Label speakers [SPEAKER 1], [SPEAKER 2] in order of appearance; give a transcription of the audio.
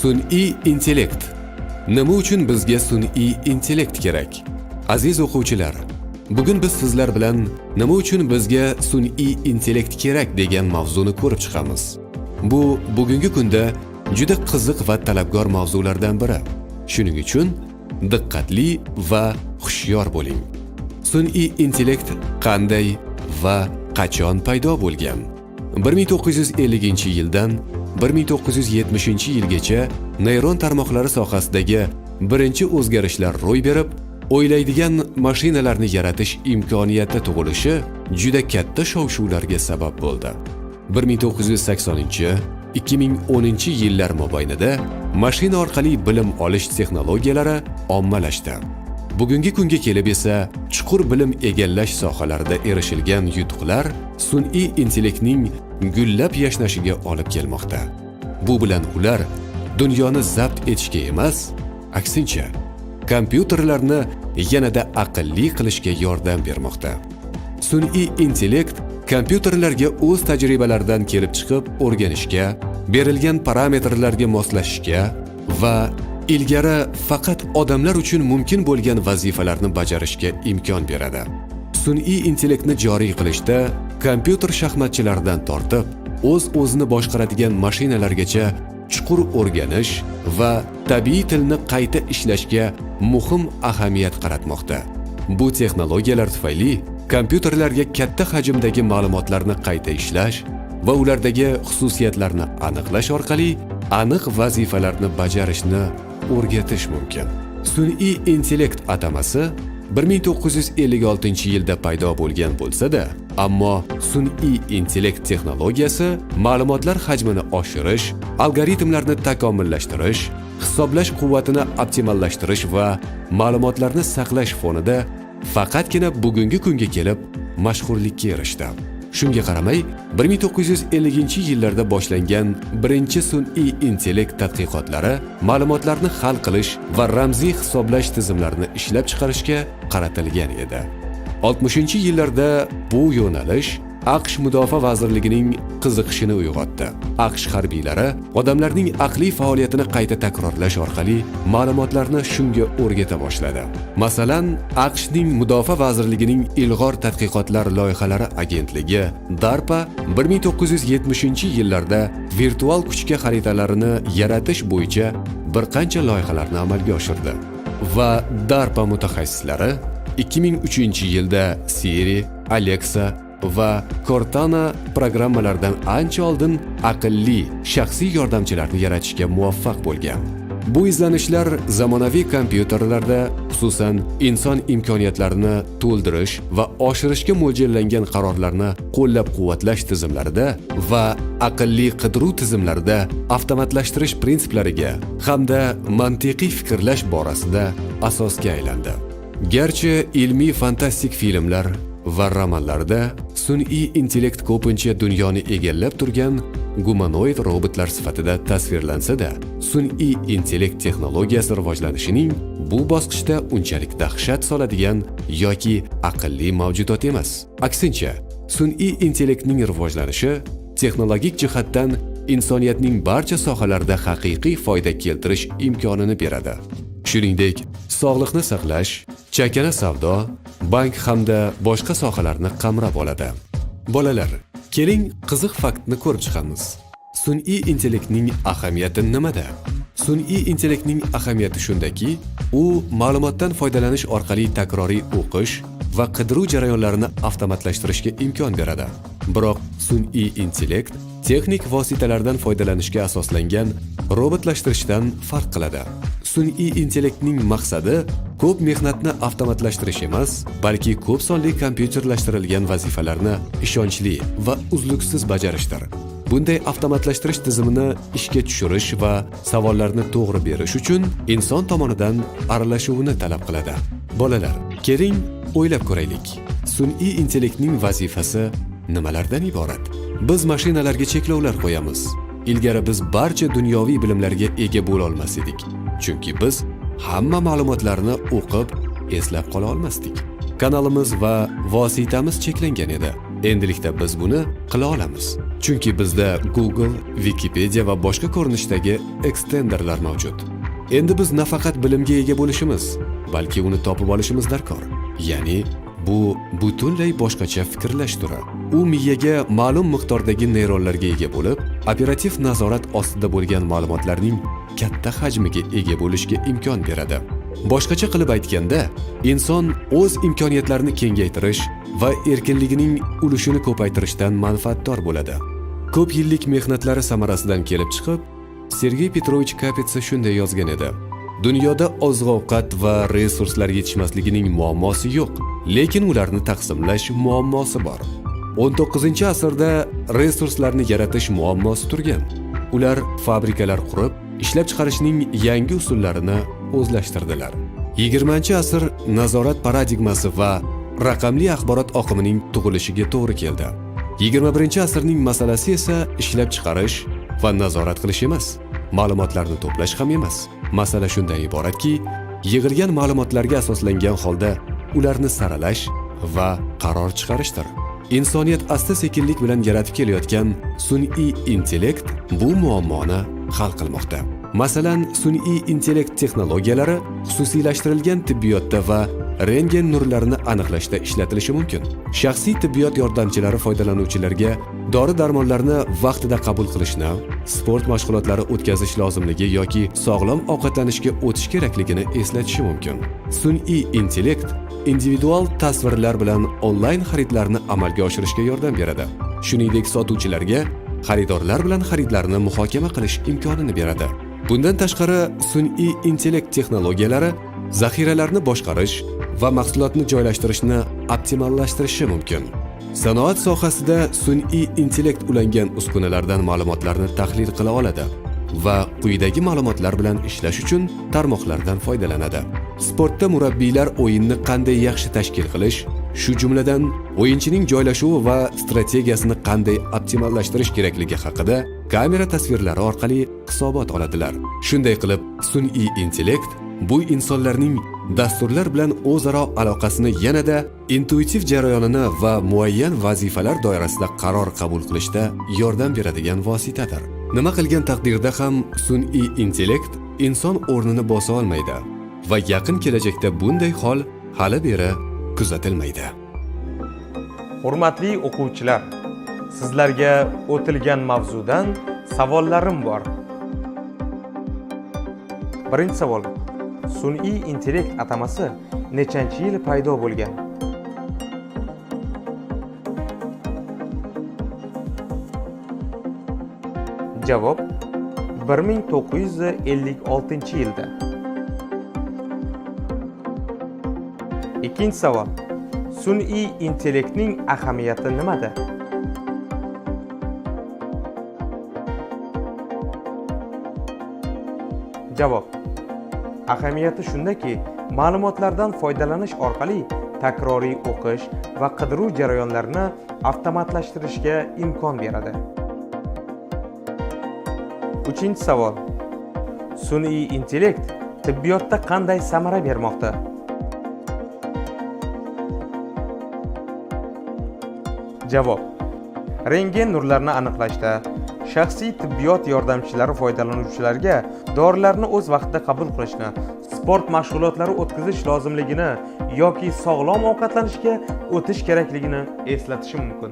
[SPEAKER 1] Sun'iy intellekt. Nima uchun bizga sun'iy intellekt kerak? Aziz o'quvchilar, bugun biz sizlar bilan nima uchun bizga sun'iy intellekt kerak degan mavzuni ko'rib chiqamiz. Bu bugungi kunda juda qiziq va talabgor mavzulardan biri. Shuning uchun diqqatli va hushyor bo'ling. Sun'iy intellekt qanday va qachon paydo bo'lgan? 1950-yildan 1970-yilgacha neyron tarmoqlari sohasidagi birinchi o'zgarishlar ro'y berib, o'ylaydigan mashinalarni yaratish imkoniyati tug'ilishi juda katta shov-shuvlarga sabab bo'ldi. 1980-2010-yillar mobaynida mashina orqali bilim olish texnologiyalari ommalashdi. Bugungi kunga kelib esa chuqur bilim egallash sohalarida erishilgan yutuqlar sun'iy intellektning gullab yashnashiga olib kelmoqda. Bu bilan ular dunyoni zabt etishga emas, aksincha, kompyuterlarni yanada aqlli qilishga yordam bermoqda. Sun'iy intellekt kompyuterlarga o'z tajribalaridan kelib chiqib o'rganishga, berilgan parametrlarga moslashishga va ilgari faqat odamlar uchun mumkin bo'lgan vazifalarni bajarishga imkon beradi. Sun'iy intellektni joriy qilishda kompyuter shaxmatchilaridan tortib, o'z-o'zini boshqaradigan mashinalargacha chuqur o'rganish va tabiiy tilni qayta ishlashga muhim ahamiyat qaratmoqda. Bu texnologiyalar tufayli kompyuterlarga katta hajmdagi ma'lumotlarni qayta ishlash va ulardagi xususiyatlarni aniqlash orqali aniq vazifalarni bajarishni o'rgatish mumkin. Sun'iy intellekt atamasi 1956-yilda paydo bo'lgan bo'lsa-da, ammo sun'iy intellekt texnologiyasi ma'lumotlar hajmini oshirish, algoritmlarni takomillashtirish, hisoblash quvvatini optimallashtirish va ma'lumotlarni saqlash fonida faqatgina bugungi kunga kelib mashhurlikka erishdi. Shunga qaramay, 1950-yillarda boshlangan birinchi sun'iy intellekt tadqiqotlari ma'lumotlarni hal qilish va ramziy hisoblash tizimlarini ishlab chiqarishga qaratilgan edi. 60-yillarda bu yo'nalish AQSh Mudofaa vazirligining qiziqishini uyg'otdi. AQSh harbiylari odamlarning aqliy faoliyatini qayta takrorlash orqali ma'lumotlarni shunga o'rgata boshladi. Masalan, AQShning Mudofaa vazirligining ilg'or tadqiqotlar loyihalari agentligi DARPA 1970-yillarda virtual kuchga xaritalarini yaratish bo'yicha bir qancha loyihalarni amalga oshirdi. Va DARPA mutaxassislari 2003-yilda Siri, Alexa va Cortana programmalaridan ancha oldin aqlli shaxsiy yordamchilarni yaratishga muvaffaq bo'lgan. Bu izlanishlar zamonaviy kompyuterlarda, xususan inson imkoniyatlarini to'ldirish va oshirishga mo'ljallangan qarorlarni qo'llab-quvvatlash tizimlarida va aqlli qidiruv tizimlarida avtomatlashtirish prinsiplariga hamda mantiqiy fikrlash borasida asosga aylandi. Garchi ilmiy fantastik filmlar va romanlarda sun'iy intellekt ko'pincha dunyoni egallab turgan gumanoid robotlar sifatida tasvirlansa-da, sun'iy intellekt texnologiyasi rivojlanishining bu bosqichda unchalik dahshat soladigan yoki aqlli mavjudot emas. Aksincha, sun'iy intellektning rivojlanishi texnologik jihatdan insoniyatning barcha sohalarida haqiqiy foyda keltirish imkonini beradi. Shuningdek, sog'liqni saqlash, chakana savdo, bank hamda boshqa sohalarni qamrab oladi. Bolalar, keling qiziq faktni ko'rib chiqamiz. Sun'iy intellektning ahamiyati nimada? Sun'iy intellektning ahamiyati shundaki, u ma'lumotdan foydalanish orqali takroriy o'qish va qidiruv jarayonlarini avtomatlashtirishga imkon beradi. Biroq sun'iy intellekt texnik vositalardan foydalanishga asoslangan robotlashtirishdan farq qiladi. Sun'iy intellektning maqsadi ko'p mehnatni avtomatlashtirish emas, balki ko'p sonli kompyuterlashtirilgan vazifalarni ishonchli va uzluksiz bajarishdir. Bunday avtomatlashtirish tizimini ishga tushirish va savollarni to'g'ri berish uchun inson tomonidan aralashuvini talab qiladi. Bolalar, keling, o'ylab ko'raylik. Sun'iy intellektning vazifasi nimalardan iborat? Biz mashinalarga cheklovlar qo'yamiz. Ilgari biz barcha dunyoviy bilimlarga ega bo'la olmas edik. Chunki biz hamma ma'lumotlarni o'qib, eslab qola olmasdik. Kanalimiz va vositamiz cheklangan edi. Endilikda biz buni qila olamiz. Chunki bizda Google, Wikipedia va boshqa ko'rinishdagi ekstenderlar mavjud. Endi biz nafaqat bilimga ega bo'lishimiz, balki uni topib olishimiz darkor. Ya'ni bu butunlay boshqacha fikrlash turi. U miyaga ma'lum miqdordagi neyronlarga ega bo'lib, operativ nazorat ostida bo'lgan ma'lumotlarning katta hajmiga ega bo'lishga imkon beradi. Boshqacha qilib aytganda, inson o'z imkoniyatlarini kengaytirish va erkinligining ulushini ko'paytirishdan manfaatdor bo'ladi. Ko'p yillik mehnatlari samarasidan kelib chiqib, Sergey Petrovich Kapitsa shunday yozgan edi: Dunyoda oziq-ovqat va resurslar yetishmasligining muammosi yo'q, lekin ularni taqsimlash muammosi bor. 19-asrda resurslarni yaratish muammosi turgan. Ular fabrikalar qurib, ishlab chiqarishning yangi usullarini o'zlashtirdilar. 20-asr nazorat paradigmasi va raqamli axborot oqimining tug'ilishiga to'g'ri keldi. 21-asrning masalasi esa ishlab chiqarish va nazorat qilish emas, ma'lumotlarni to'plash ham emas. Masala shundan iboratki, yig'ilgan ma'lumotlarga asoslangan holda ularni saralash va qaror chiqarishdir. Insoniyat asta-sekinlik bilan yaratib kelayotgan sun'iy intellekt bu muammoni hal qilmoqda. Masalan, sun'iy intellekt texnologiyalari xususiylashtirilgan tibbiyotda va rentgen nurlarini aniqlashda ishlatilishi mumkin. Shaxsiy tibbiyot yordamchilari foydalanuvchilarga dori-darmonlarni vaqtida qabul qilishni, sport mashg'ulotlari o'tkazish lozimligi yoki sog'lom ovqatlanishga o'tish kerakligini eslatishi mumkin. Sun'iy intellekt individual tasvirlar bilan onlayn xaridlarni amalga oshirishga yordam beradi. Shuningdek, sotuvchilarga xaridorlar bilan xaridlarni muhokama qilish imkonini beradi. Bundan tashqari, sun'iy intellekt texnologiyalari zaxiralarni boshqarish va mahsulotni joylashtirishni optimallashtirishi mumkin. Sanoat sohasida sun'iy intellekt ulangan uskunalardan ma'lumotlarni tahlil qila oladi va quyidagi ma'lumotlar bilan ishlash uchun tarmoqlardan foydalanadi. Sportda murabbiylar o'yinni qanday yaxshi tashkil qilish, shu jumladan o'yinchining joylashuvi va strategiyasini qanday optimallashtirish kerakligi haqida kamera tasvirlari orqali hisobot oladilar. Shunday qilib, sun'iy intellekt bu insonlarning dasturlar bilan o'zaro aloqasini yanada intuitiv jarayonini va muayyan vazifalar doirasida qaror qabul qilishda yordam beradigan vositadir. Nima qilgan taqdirda ham sun'iy intellekt inson o'rnini bosa olmaydi va yaqin kelajakda bunday hol hali beri kuzatilmaydi.
[SPEAKER 2] Hurmatli o'quvchilar, sizlarga o'tilgan mavzudan savollarim bor. Birinchi savol: sun'iy intellekt atamasi nechanchi yil paydo bo'lgan? Javob: 1956-yilda. Ikkinchi savol: sun'iy intellektning ahamiyati nimada? Javob: ahamiyati shundaki, ma'lumotlardan foydalanish orqali takroriy o'qish va qidiruv jarayonlarini avtomatlashtirishga imkon beradi. Uchinchi savol: sun'iy intellekt tibbiyotda qanday samara bermoqda? Javob: rentgen nurlarini aniqlashda, shaxsiy tibbiyot yordamchilari foydalanuvchilarga dorilarni o'z vaqtida qabul qilishni, sport mashg'ulotlari o'tkazish lozimligini yoki sog'lom ovqatlanishga o'tish kerakligini eslatishi mumkin.